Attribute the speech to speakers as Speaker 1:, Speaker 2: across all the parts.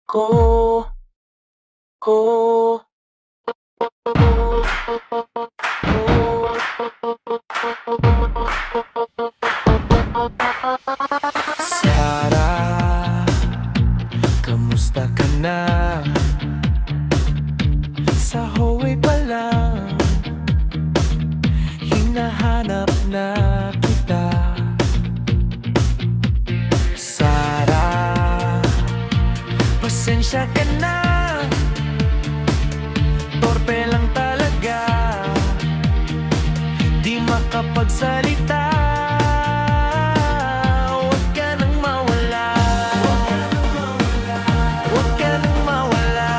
Speaker 1: ko ko Sarah, kamusta ka na? Sa hallway pa lang hinahanap na kita. Sarah, pasensya ka na, torpe lang talaga, di makapagsalita. Huwag ka nang mawala, huwag ka nang mawala.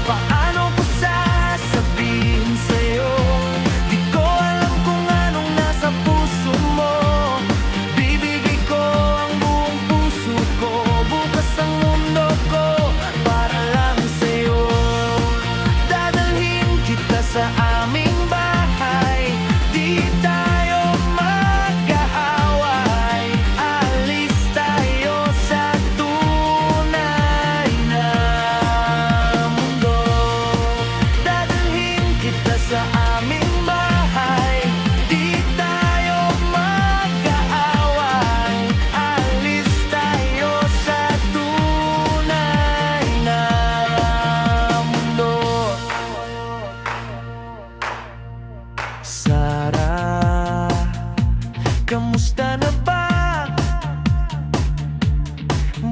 Speaker 1: Paano ko sasabihin sa'yo? Di ko alam kung anong nasa puso mo. Bibigay ko ang buong puso ko, bukas ang mundo ko para lang sa'yo. Dadalhin kita sa aming bahay, di tayo mag-aaway. Alis tayo sa tunay na mundo. Dadalhin kita sa aming bahay, di tayo mag-aaway. Alis tayo sa tunay na mundo. Sarah, kamusta na ba?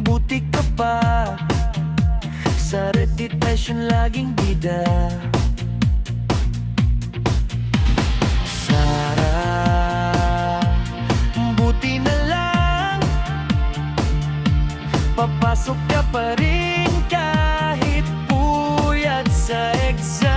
Speaker 1: Buti ka pa, sa reputation laging bida. Sarah, buti na lang, papasok ka pa rin kahit puyat sa exam.